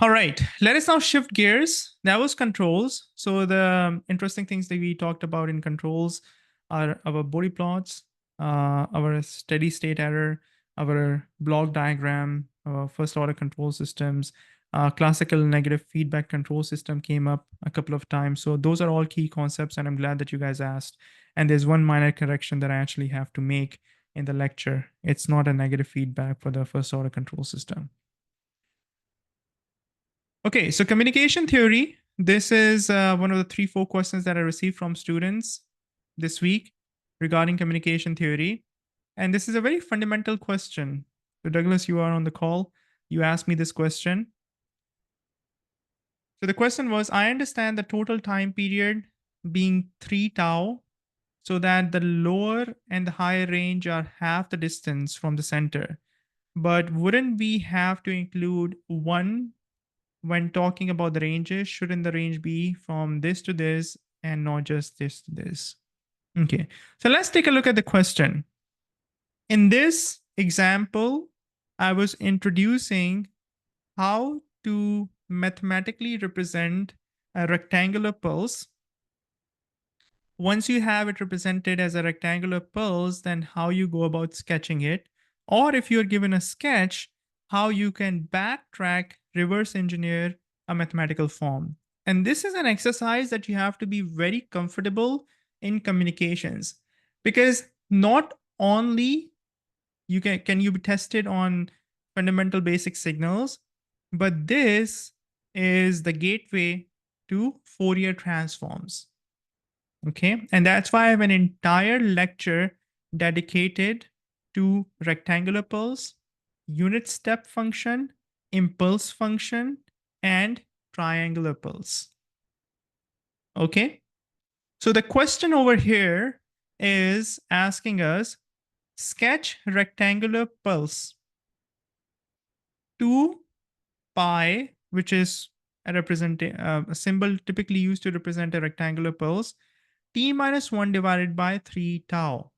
All right, let us now shift gears. That was controls. So the interesting things that we talked about in controls are our Bode plots, our steady state error, our block diagram, our first order control systems, classical negative feedback control system came up a couple of times. So those are all key concepts, and I'm glad that you guys asked. And there's one minor correction that I actually have to make in the lecture. It's not a negative feedback for the first order control system. Okay, so communication theory. This is one of the 3-4 questions that I received from students this week regarding communication theory. And this is a very fundamental question. So Douglas, you are on the call. You asked me this question. So the question was, I understand the total time period being 3 tau, so that the lower and the higher range are half the distance from the center. But wouldn't we have to include 1 when talking about the ranges? Shouldn't the range be from this to this and not just this to this? Okay, so let's take a look at the question. In this example, I was introducing how to mathematically represent a rectangular pulse. Once you have it represented as a rectangular pulse, then how you go about sketching it, or if you're given a sketch, how you can backtrack, reverse engineer a mathematical form. And this is an exercise that you have to be very comfortable in communications, because not only can you be tested on fundamental basic signals, but this is the gateway to Fourier transforms. Okay, and that's why I have an entire lecture dedicated to rectangular pulse, unit step function, impulse function, and triangular pulse. Okay, so the question over here is asking us, sketch rectangular pulse 2 pi, which is a symbol typically used to represent a rectangular pulse, t minus 1 divided by 3 tau.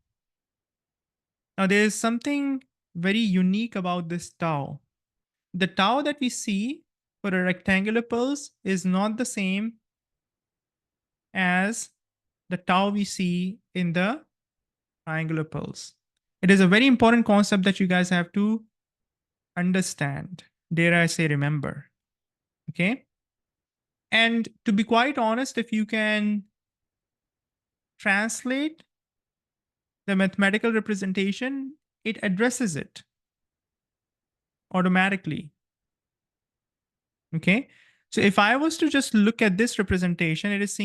Now, there is something very unique about this tau. The tau that we see for a rectangular pulse is not the same as the tau we see in the triangular pulse. It is a very important concept that you guys have to understand. Dare I say, remember. Okay? And to be quite honest, if you can translate the mathematical representation, it addresses it automatically. Okay, so if I was to just look at this representation, it is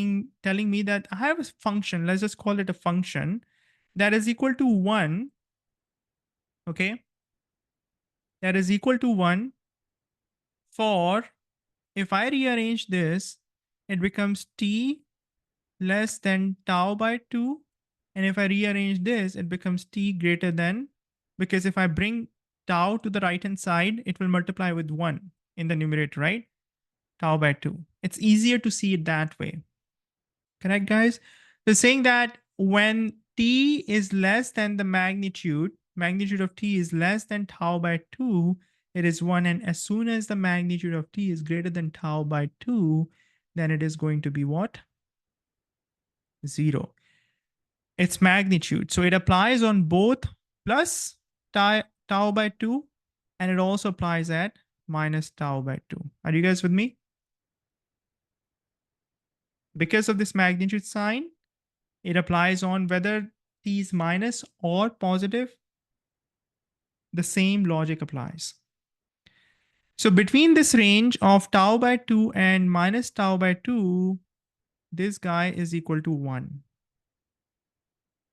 telling me that I have a function, let's just call it a function, that is equal to 1, okay, that is equal to 1 for, if I rearrange this, it becomes t less than tau by 2, and if I rearrange this, it becomes t greater than, because if I bring tau to the right hand side, it will multiply with 1 in the numerator, right? Tau by 2. It's easier to see it that way. Correct, guys? So saying that when t is less than the magnitude of t is less than tau by 2, it is 1. And as soon as the magnitude of t is greater than tau by 2, then it is going to be what? 0. Its magnitude. So it applies on both plus tau by 2, and it also applies at minus tau by 2. Are you guys with me? Because of this magnitude sign, it applies on whether t is minus or positive. The same logic applies. So between this range of tau by 2 and minus tau by 2, this guy is equal to 1.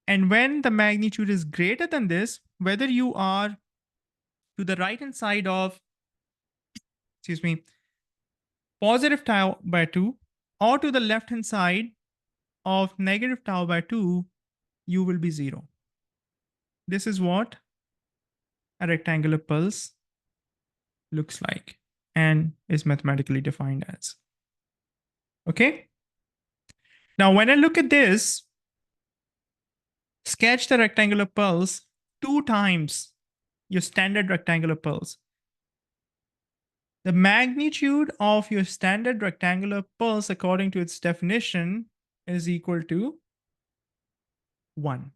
And when the magnitude is greater than this, whether you are to the right hand side of, positive tau by 2 or to the left hand side of negative tau by 2, you will be 0. This is what a rectangular pulse looks like and is mathematically defined as. Okay? Now, when I look at this, sketch the rectangular pulse 2 times your standard rectangular pulse. The magnitude of your standard rectangular pulse according to its definition is equal to 1.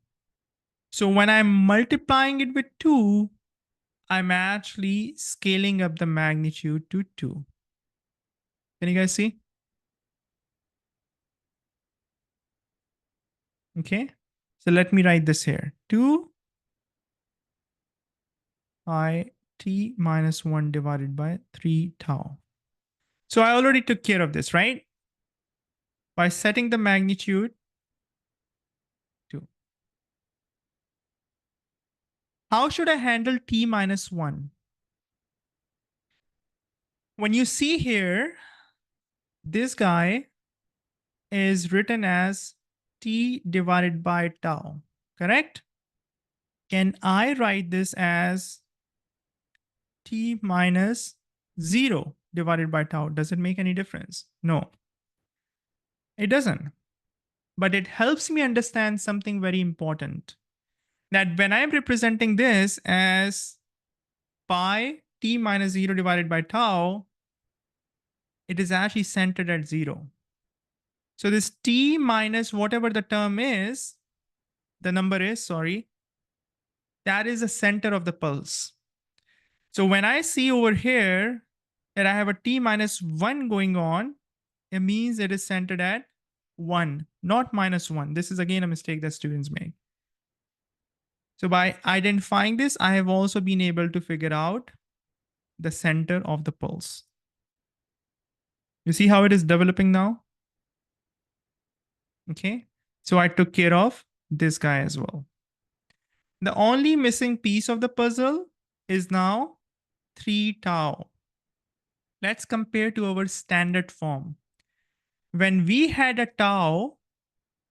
So when I'm multiplying it with 2, I'm actually scaling up the magnitude to 2. Can you guys see? Okay. So let me write this here. 2 I t minus 1 divided by 3 tau. So I already took care of this, right? By setting the magnitude to. How should I handle t minus 1? When you see here, this guy is written as t divided by tau, correct? Can I write this as t minus 0 divided by tau? Does it make any difference? No, it doesn't. But it helps me understand something very important. That when I'm representing this as pi t minus 0 divided by tau, it is actually centered at 0. So this t minus whatever the term is, the number is, sorry, that is the center of the pulse. So when I see over here that I have a t minus 1 going on, it means it is centered at 1, not minus 1. This is again a mistake that students make. So by identifying this, I have also been able to figure out the center of the pulse. You see how it is developing now? Okay. So I took care of this guy as well. The only missing piece of the puzzle is now 3 tau. Let's compare to our standard form. When we had a tau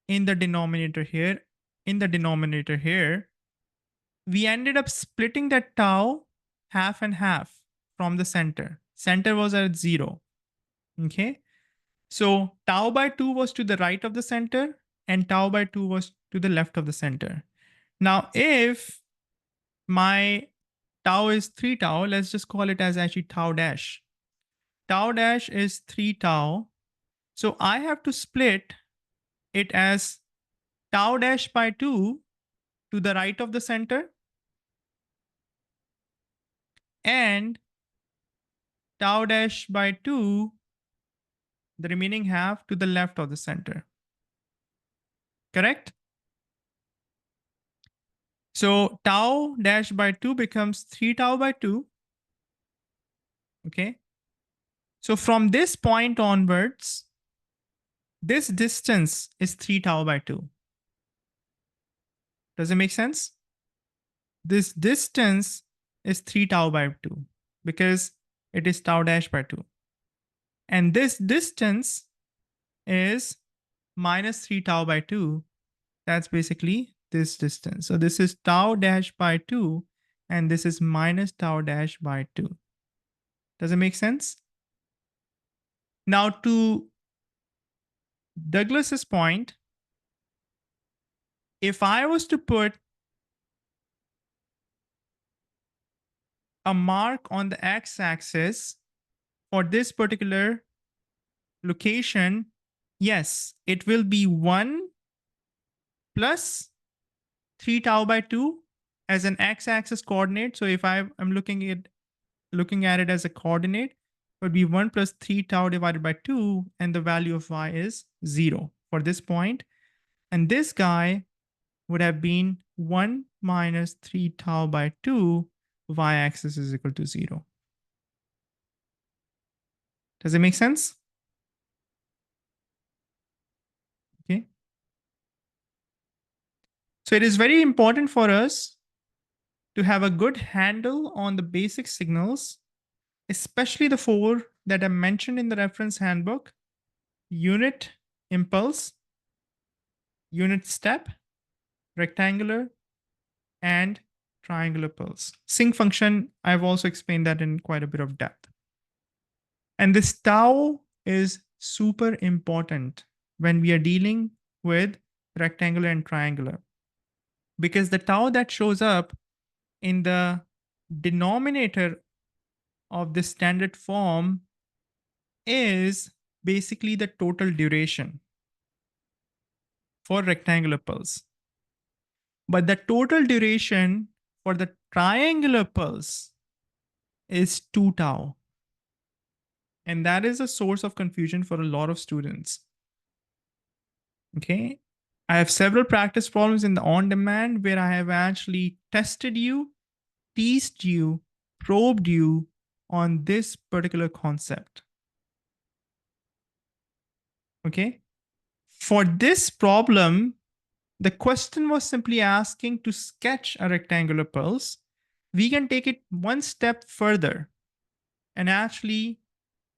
in the denominator here, we ended up splitting that tau half and half from the center. Center was at 0. Okay. So tau by 2 was to the right of the center and tau by 2 was to the left of the center. Now, if my tau is 3 tau, let's just call it as actually tau dash. Tau dash is 3 tau. So I have to split it as tau dash by 2 to the right of the center and tau dash by 2, the remaining half, to the left of the center. Correct? So tau dash by 2 becomes 3 tau by 2. Okay. So from this point onwards, this distance is 3 tau by 2. Does it make sense? This distance is 3 tau by 2 because it is tau dash by 2. And this distance is minus 3 tau by 2. That's basically this distance. So this is tau dash by 2 and this is minus tau dash by 2. Does it make sense? Now to Douglas's point, if I was to put a mark on the x-axis for this particular location, yes, it will be 1 plus 3 tau by 2 as an x-axis coordinate. So if I'm looking at it as a coordinate, it would be 1 plus 3 tau divided by 2, and the value of y is 0 for this point. And this guy would have been 1 minus 3 tau by 2, y-axis is equal to 0. Does it make sense? Okay. So it is very important for us to have a good handle on the basic signals, especially the 4 that are mentioned in the reference handbook: unit impulse, unit step, rectangular, and triangular pulse. Sinc function, I've also explained that in quite a bit of depth. And this tau is super important when we are dealing with rectangular and triangular, because the tau that shows up in the denominator of this standard form is basically the total duration for rectangular pulse. But the total duration for the triangular pulse is 2 tau. And that is a source of confusion for a lot of students. Okay. I have several practice problems in the on-demand where I have actually tested you, teased you, probed you on this particular concept. Okay. For this problem, the question was simply asking to sketch a rectangular pulse. We can take it one step further and actually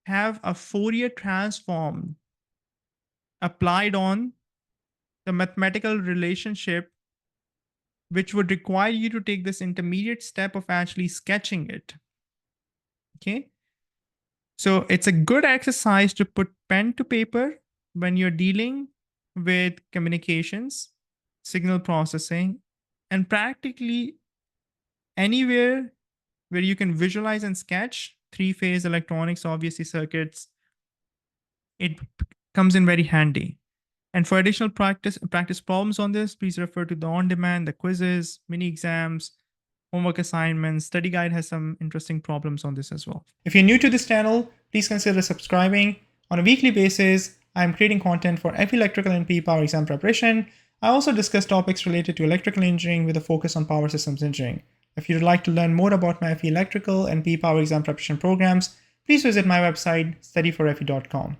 have a Fourier transform applied on the mathematical relationship, which would require you to take this intermediate step of actually sketching it. Okay. So it's a good exercise to put pen to paper when you're dealing with communications, signal processing, and practically anywhere where you can visualize and sketch three-phase electronics, obviously circuits, it comes in very handy. And for additional practice problems on this, please refer to the on-demand, the quizzes, mini exams, homework assignments. Study guide has some interesting problems on this as well. If you're new to this channel, please consider subscribing. On a weekly basis, I'm creating content for FE electrical and PE power exam preparation. I also discuss topics related to electrical engineering with a focus on power systems engineering. If you'd like to learn more about my FE electrical and PE power exam preparation programs, please visit my website, studyforfe.com.